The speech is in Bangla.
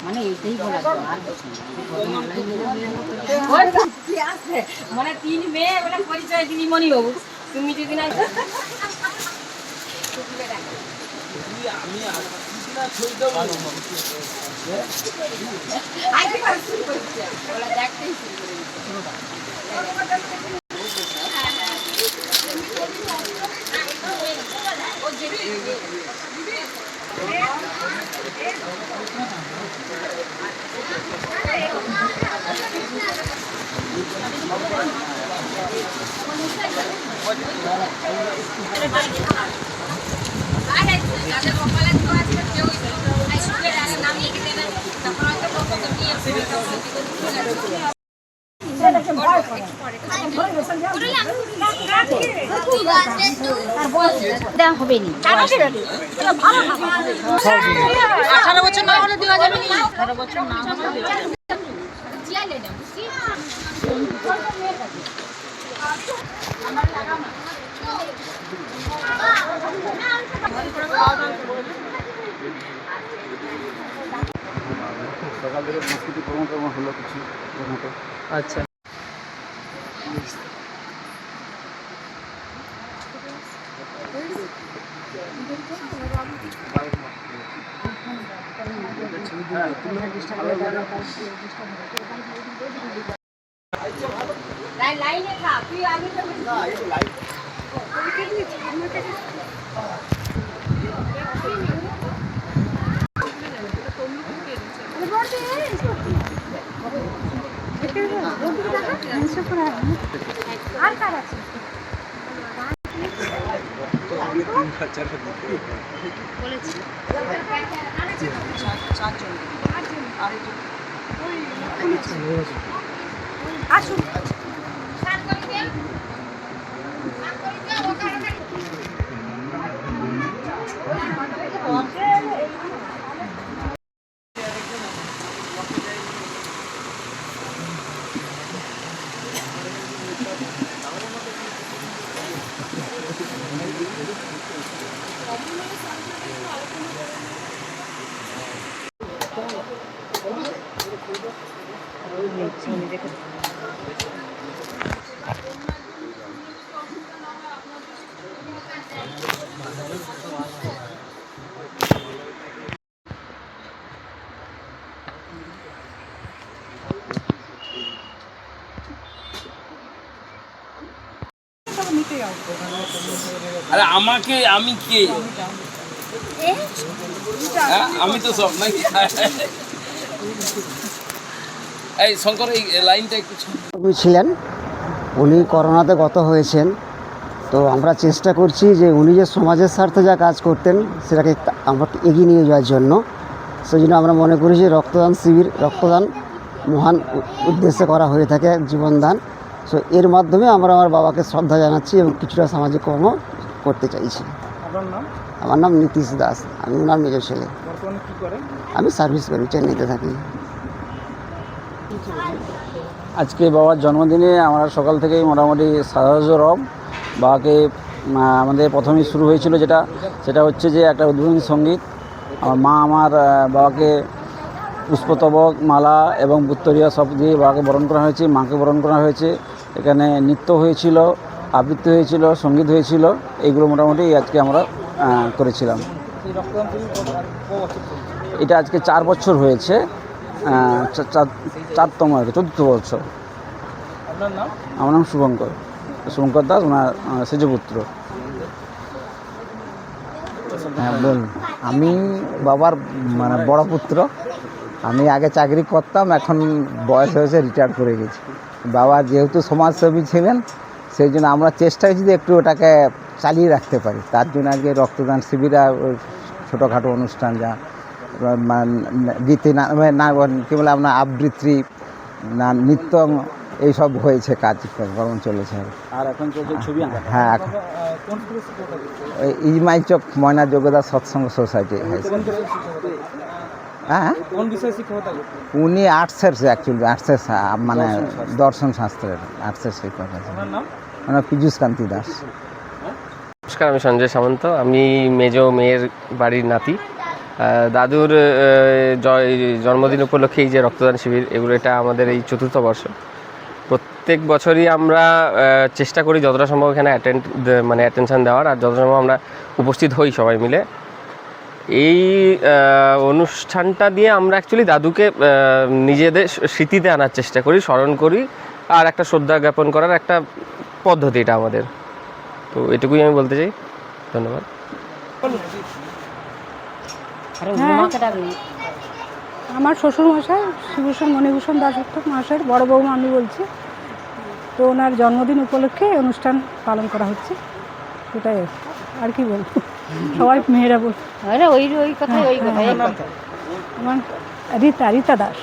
মানে এইটাই বলা মানে 3 মেয়ে বলে পরিচয় দিদি মনি বাবু তুমি যদি না আমি দেওয়া হবে নি 18 বছর না হলে দেওয়া যাবে না 18 বছর না হলে সকাল থেকে সাংস্কৃতিক কর্মক্রম হলো কিছু আচ্ছা লাইনে খা তুই আগে না এই লাইন আর কার আছে বলেছি চারজন আরেকজন আসুন আরে আমাকে আমি কে আমি তো সব নাকি এই শঙ্কর এই লাইনটা একটু ছিলেন উনি করোনাতে গত হয়েছেন তো আমরা চেষ্টা করছি যে উনি যে সমাজের স্বার্থে যা কাজ করতেন সেটাকে আমরা এগিয়ে নিয়ে যাওয়ার জন্য সেই জন্য আমরা মনে করি যে রক্তদান শিবির রক্তদান মহান উদ্দেশ্যে করা হয়ে থাকে জীবনদান সো এর মাধ্যমে আমরা আমার বাবাকে শ্রদ্ধা জানাচ্ছি এবং কিছুটা সামাজিক কর্ম করতে চাইছি। আমার নাম নীতিশ দাস, আমি ওনার মেজ ছেলে। আমি সার্ভিস করি, চেন্নাইতে থাকি। আজকে বাবার জন্মদিনে আমরা সকাল থেকেই মোটামুটি সাহায্যরব বাবাকে আমাদের প্রথমেই শুরু হয়েছিল সেটা হচ্ছে যে একটা উদ্বোধনী সঙ্গীত। আমার মা আমার বাবাকে পুষ্পতবক মালা এবং উত্তরীয় সব দিয়ে বাবাকে বরণ করা হয়েছে, মাকে বরণ করা হয়েছে। এখানে নৃত্য হয়েছিল, আবৃত্তি হয়েছিল, সঙ্গীত হয়েছিল, এইগুলো মোটামুটি আজকে আমরা করেছিলাম। এটা আজকে 4 বছর হয়েছে, 4তম আর কি 14 বছর। আমার নাম শুভঙ্কর দাস, ওনার সেজপুত্র। হ্যাঁ বলুন। আমি বাবার মানে বড় পুত্র। আমি আগে চাকরি করতাম, এখন বয়স হয়েছে, রিটায়ার করে গেছি। বাবা যেহেতু সমাজসেবী ছিলেন সেই জন্য আমরা চেষ্টা করছি যে একটু ওটাকে চালিয়ে রাখতে পারি। তার জন্য আজকে রক্তদান শিবির, ছোটোখাটো অনুষ্ঠান, যা গীতি না কী বলে আপনার আবৃত্তি না নৃত্য এইসব হয়েছে, কাজকর্ম চলেছে। আর এখন চলছে ছবি আঁকা। হ্যাঁ, ইজমাই চক ময়না যোগদা সৎসঙ্গ সোসাইটি। হ্যাঁ, উনি আর্টসের, অ্যাকচুয়ালি আর্টসের মানে দর্শন শাস্ত্রের আর্টসের শিক্ষক আছেন। ওনার পীযূষ কান্তি দাস। নমস্কার, আমি সঞ্জয় সামন্ত। আমি মেজো মেয়ের বাড়ির নাতি। দাদুর জন্মদিন উপলক্ষে এই যে রক্তদান শিবির, এটা আমাদের এই 4র্থ বর্ষ। প্রত্যেক বছরই আমরা চেষ্টা করি যতটা সম্ভব এখানে অ্যাটেনশন দেওয়ার, আর যতটা সম্ভব আমরা উপস্থিত হই সবাই মিলে। এই অনুষ্ঠানটা দিয়ে আমরা অ্যাকচুয়ালি দাদুকে নিজেদের স্মৃতিতে আনার চেষ্টা করি, স্মরণ করি, আর একটা শ্রদ্ধা জ্ঞাপন করার একটা পদ্ধতি এটা আমাদের। তো এটুকুই আমি বলতে চাই। ধন্যবাদ। আমার শ্বশুরমশাই শিবভূষণ মণিভূষণ দাসগুপ্ত মহাশয়ের বড় বৌমা আমি বলছি। তো ওনার জন্মদিন উপলক্ষে অনুষ্ঠান পালন করা হচ্ছে, সেটাই আর কি বলবো, সবাই মেয়েরা বল। ওই কথাই ওই কথাই আমার রীতা দাস।